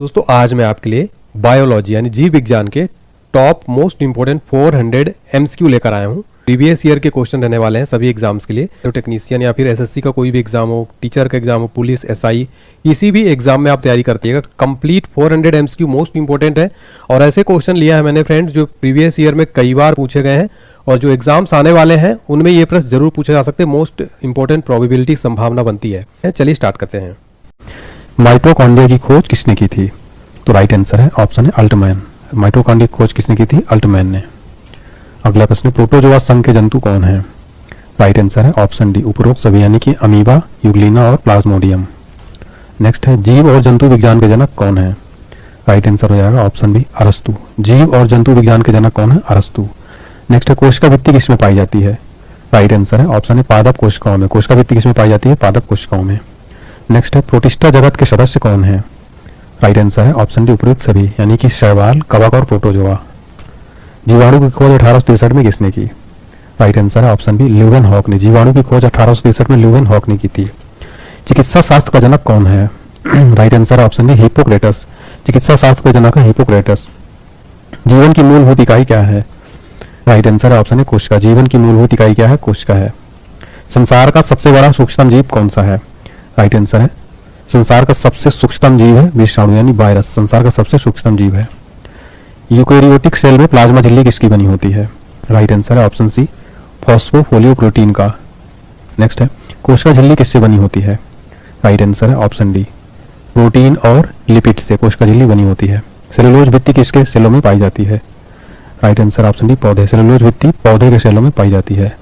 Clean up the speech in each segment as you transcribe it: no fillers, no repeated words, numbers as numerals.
दोस्तों आज मैं आपके लिए बायोलॉजी यानी जीव विज्ञान के टॉप मोस्ट इंपोर्टेंट 400 एमसीक्यू लेकर आया हूँ। प्रीवियस ईयर के क्वेश्चन रहने वाले हैं सभी एग्जाम्स के लिए। तो टेक्नीशियन या फिर एसएससी का कोई भी एग्जाम हो, टीचर का एग्जाम हो, पुलिस, एसआई, किसी भी एग्जाम में आप तैयारी करते कंप्लीट 400 एमसीक्यू मोस्ट इंपोर्टेंट है। और ऐसे क्वेश्चन लिया है मैंने फ्रेंड्स जो प्रीवियस ईयर में कई बार पूछे गए हैं और जो एग्जाम्स आने वाले हैं उनमें ये प्रश्न जरूर पूछे जा सकते हैं। मोस्ट इंपोर्टेंट प्रोबेबिलिटी संभावना बनती है। चलिए स्टार्ट करते हैं। माइटोकॉन्ड्रिया की खोज किसने की थी? तो राइट आंसर है ऑप्शन है अल्टमैन। माइटोकॉन्ड्रिया की खोज किसने की थी? अल्टमैन ने। अगला प्रश्न, प्रोटोजोआ संघ के जंतु कौन है? राइट आंसर है ऑप्शन डी उपरोक्त सभी यानी कि अमीबा, यूग्लिना और प्लाज्मोडियम। नेक्स्ट है, जीव और जंतु विज्ञान के जनक कौन है? राइट आंसर हो जाएगा ऑप्शन बी अरस्तु। जीव और जंतु विज्ञान के जनक कौन है? अरस्तु। नेक्स्ट है, कोशिका भित्ति किसमें पाई जाती है? राइट आंसर है ऑप्शन है पादप कोशिकाओं में। कोशिका भित्ति किसमें पाई जाती है? पादप कोशिकाओं में। नेक्स्ट है, प्रोटिस्टा जगत के सदस्य कौन है? राइट आंसर है ऑप्शन डी उपरोक्त सभी यानी कि शैवाल, कवक और प्रोटोजोआ। जीवाणु की खोज 1863 में किसने की? राइट आंसर है ऑप्शन बी ल्यूवेनहॉक ने। जीवाणु की खोज 1863 में ल्यूवेनहॉक ने की थी। चिकित्सा शास्त्र का जनक कौन है? राइट आंसर है ऑप्शन डी हिप्पोक्रेटस। चिकित्सा शास्त्र का जनक है हिप्पोक्रेटस। जीवन की मूलभूत इकाई क्या है? राइट आंसर है ऑप्शन है कोशिका। जीवन की मूलभूत इकाई क्या है? कोशिका है। संसार का सबसे बड़ा सूक्ष्म जीव कौन सा है? राइट आंसर है संसार का सबसे सूक्ष्म जीव है विषाणु यानी वायरस। संसार का सबसे सूक्ष्म जीव है। यूकेरियोटिक सेल में प्लाज्मा झिल्ली किसकी बनी होती है? राइट आंसर है ऑप्शन सी फॉस्फोफोलियो प्रोटीन का। नेक्स्ट है, कोशिका झिल्ली किससे बनी होती है? राइट आंसर है ऑप्शन डी प्रोटीन और लिपिड से कोशिका झिल्ली बनी होती है। सेलुलोज भित्ति किसके सेलों में पाई जाती है? राइट आंसर ऑप्शन डी पौधे। सेलुलोज भित्ति पौधे के सेलों में पाई जाती है।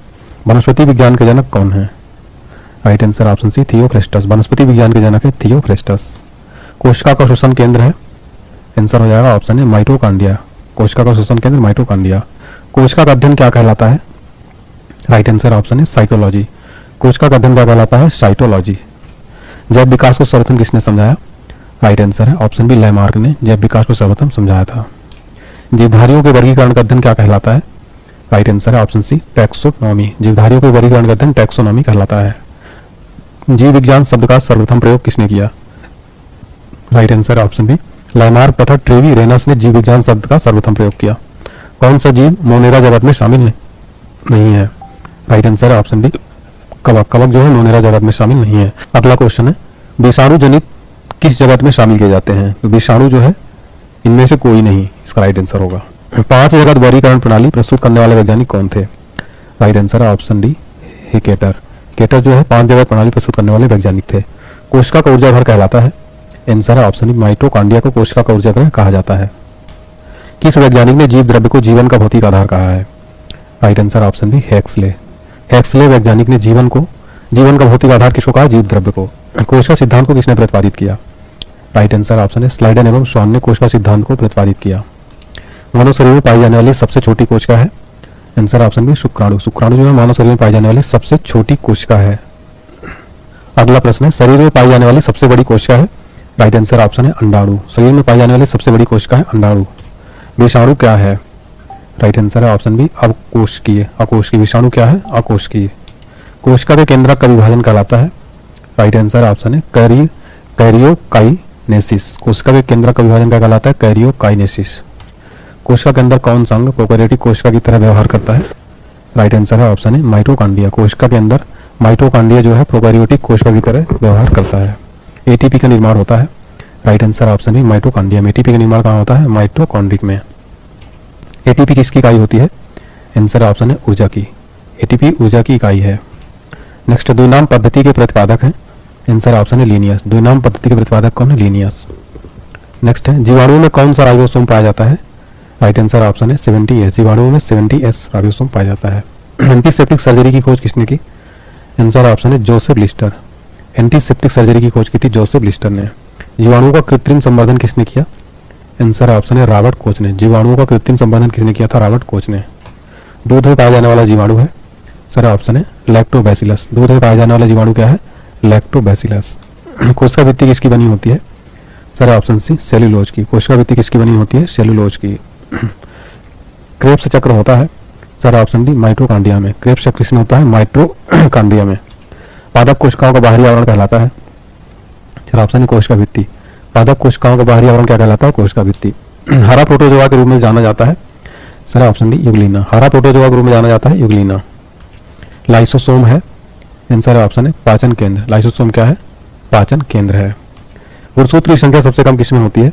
वनस्पति विज्ञान के जनक कौन है? Right answer option C Theophrastus. वनस्पति विज्ञान के जनक है थियोफ्रेस्टस। कोशिका का श्वसन केंद्र है? आंसर हो जाएगा ऑप्शन है माइटोकॉन्ड्रिया। कोशिका का श्वसन केंद्र माइटोकॉन्ड्रिया। कोशिका का अध्ययन क्या कहलाता है? राइट आंसर ऑप्शन है साइटोलॉजी। कोशिका का अध्ययन क्या कहलाता है? साइटोलॉजी। जैव विकास को सर्वप्रथम किसने समझाया? राइट आंसर है ऑप्शन बी लैमार्क ने जैव विकास को सर्वप्रथम समझाया था। जीवधारियों के वर्गीकरण का अध्ययन क्या कहलाता है? राइट आंसर है ऑप्शन सी टैक्सोनॉमी। जीवधारियों के वर्गीकरण का अध्ययन टैक्सोनॉमी कहलाता है। जीव विज्ञान शब्द का सर्वप्रथम प्रयोग किसने किया? Right answer option B Lamarck तथा ट्रेवी रेनस ने जीव विज्ञान शब्द का सर्वप्रथम प्रयोग किया। कौन सा जीव मोनेरा जगत में शामिल नहीं है? राइट आंसर है ऑप्शन बी कवक। कवक जो है मोनेरा जगत में शामिल नहीं है। अगला क्वेश्चन है, विषाणु जनित किस जगत में शामिल किए जाते हैं? तो विषाणु जो है इनमें से कोई नहीं, इसका राइट आंसर होगा। 5 जगत वर्गीकरण प्रणाली प्रस्तुत करने वाले वैज्ञानिक कौन थे? राइट आंसर है ऑप्शन डी हिकेटर। केटर जो है 5 जगत प्रणाली प्रस्तुत करने वाले वैज्ञानिक थे। कोशिका का ऊर्जा घर कहलाता है? आंसर है ऑप्शन डी माइटोकॉन्ड्रिया को कोशिका का ऊर्जा घर कहा जाता है। किस वैज्ञानिक ने जीव द्रव्य को जीवन का भौतिक आधार कहा है? Right answer option B Huxley. Huxley वैज्ञानिक ने जीवन का भौतिक आधार किसको कहा? जीव द्रव्य को। कोशिका सिद्धांत को किसने प्रतिपादित किया? राइट आंसर ऑप्शन है स्लाइडन एवं श्वान ने कोशिका सिद्धांत को प्रतिपादित किया। मानव शरीर में पाई जाने वाली सबसे छोटी कोशिका है? आंसर ऑप्शन बी शुक्राणु। शुक्राणु जो है मानव शरीर में पाई जाने वाली सबसे छोटी कोशिका है। अगला प्रश्न है, शरीर में पाई जाने वाली सबसे बड़ी कोशिका है? राइट आंसर ऑप्शन है अंडाणु। शरीर में पाई जाने वाली सबसे बड़ी कोशिका है अंडाणु। विषाणु क्या है? राइट आंसर है ऑप्शन बी अकोशिकीय। अकोशिकीय। विषाणु क्या है? अकोशिकीय। कोशिका के केंद्रक का विभाजन कहलाता है? राइट आंसर ऑप्शन है कैरियोकाइनेसिस। कोशिका के केंद्रक का विभाजन क्या कहलाता है? कैरियोकाइनेसिस। कोशिका के अंदर कौन सा अंग प्रोकैरियोटिक कोशिका की तरह व्यवहार करता है? राइट आंसर है ऑप्शन है माइटोकॉन्ड्रिया। कोशिका के अंदर माइटोकॉन्ड्रिया जो है प्रोकैरियोटिक कोशिका की तरह व्यवहार करता है। एटीपी का निर्माण होता है? Right answer option B mitochondria में। एटीपी का निर्माण कहाँ होता है? माइटोकॉन्ड्रिक में। एटीपी किसकी इकाई होती है? आंसर ऑप्शन है ऊर्जा की। एटीपी ऊर्जा की इकाई है। नेक्स्ट, द्विनाम पद्धति के प्रतिपादक हैं? आंसर ऑप्शन है लीनियस। द्विनाम पद्धति के प्रतिपादक कौन है? लीनियस। नेक्स्ट है, जीवाणुओं में कौन सा राइबोसोम पाया जाता है? राइट आंसर ऑप्शन है 70S। जीवाणुओं में 70S राइबोसोम पाया जाता है। एंटीसेप्टिक सर्जरी की खोज किसने की? आंसर ऑप्शन है जोसेफ लिस्टर। एंटीसेप्टिक सर्जरी की खोज की थी जोसेफ लिस्टर ने। जीवाणुओं का कृत्रिम संवर्धन किसने किया? आंसर ऑप्शन है रॉबर्ट कोच ने। जीवाणुओं का कृत्रिम संवर्धन किसने किया था? रॉबर्ट कोच ने। दूध में पाया जाने वाला जीवाणु है? सर ऑप्शन है लैक्टोबैसिलस। दूध में पाया जाने वाला जीवाणु क्या है? लैक्टोबैसिलस। कोशिका भित्ति किसकी बनी होती है? सर ऑप्शन सी सेलुलोज की। कोशिका भित्ति किसकी बनी होती है? सेलुलोज की। क्रेब्स चक्र होता है? सर ऑप्शन डी माइटोकॉन्ड्रिया में। क्रेब्स चक्र किसमें होता है? माइटोकॉन्ड्रिया में। पादप कोशिकाओं का बाहरी आवरण कहलाता है? सर ऑप्शन है कोशिका भित्ति। पादप कोशिकाओं का बाहरी आवरण क्या कहलाता है? कोशिका भित्ति। हरा प्रोटोजोआ के रूप में जाना जाता है, सर ऑप्शन डी यूग्लिना। हरा प्रोटोजोआ के रूप में जाना जाता है यूग्लिना। लाइसोसोम है, आंसर है ऑप्शन है पाचन केंद्र। लाइसोसोम क्या है? पाचन केंद्र है। गुणसूत्र की संख्या सबसे कम किसमें होती है?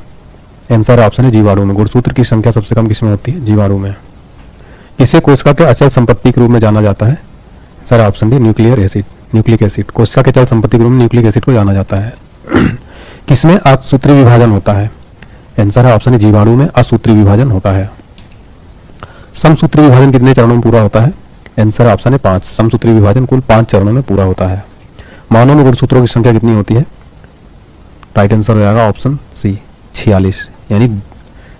आंसर है ऑप्शन है जीवाणु में। गुणसूत्र की संख्या सबसे कम किसमें होती है? जीवाणु में। इसे कोशिका के अचल संपत्ति के रूप में जाना जाता है, sir option D nuclear acid, nucleic acid. कोशिका के अचल संपत्ति के रूप में न्यूक्लिक एसिड को जाना जाता है। किसमें असूत्री विभाजन होता है? आंसर है ऑप्शन है जीवाणु में असूत्री विभाजन होता है। समसूत्री विभाजन कितने चरणों में पूरा होता है? आंसर है ऑप्शन है 5। समसूत्री विभाजन कुल 5 चरणों में पूरा होता है। मानव में गुणसूत्रों की संख्या कितनी होती है? राइट आंसर हो जाएगा ऑप्शन सी 46, यानी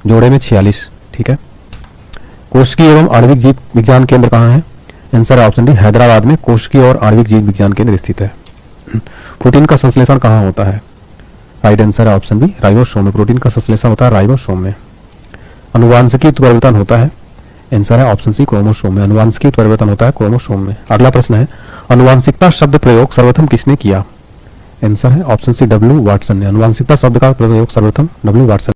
जोड़े में 46। ठीक है। कोशिकीय एवं आणविक जीव विज्ञान केंद्र कहाँ है? आंसर है ऑप्शन डी हैदराबाद में कोशिकीय और आणविक जीव विज्ञान केंद्र स्थित है। प्रोटीन का संश्लेषण कहाँ होता है? राइट आंसर है ऑप्शन बी राइबोसोम में। प्रोटीन का संश्लेषण होता है राइबोसोम में। अनुवांशिकी उत्परिवर्तन होता है, आंसर है ऑप्शन सी क्रोमोसोम में। अनुवांशिकी उत्परिवर्तन होता है क्रोमोसोम में। अगला प्रश्न है अनुवांशिकता शब्द प्रयोग सर्वप्रथम किसने किया? आंसर है ऑप्शन सी डब्ल्यू वाटसन ने। अनुवांशिकता शब्द का प्रयोग सर्वप्रथम डब्ल्यू वाटसन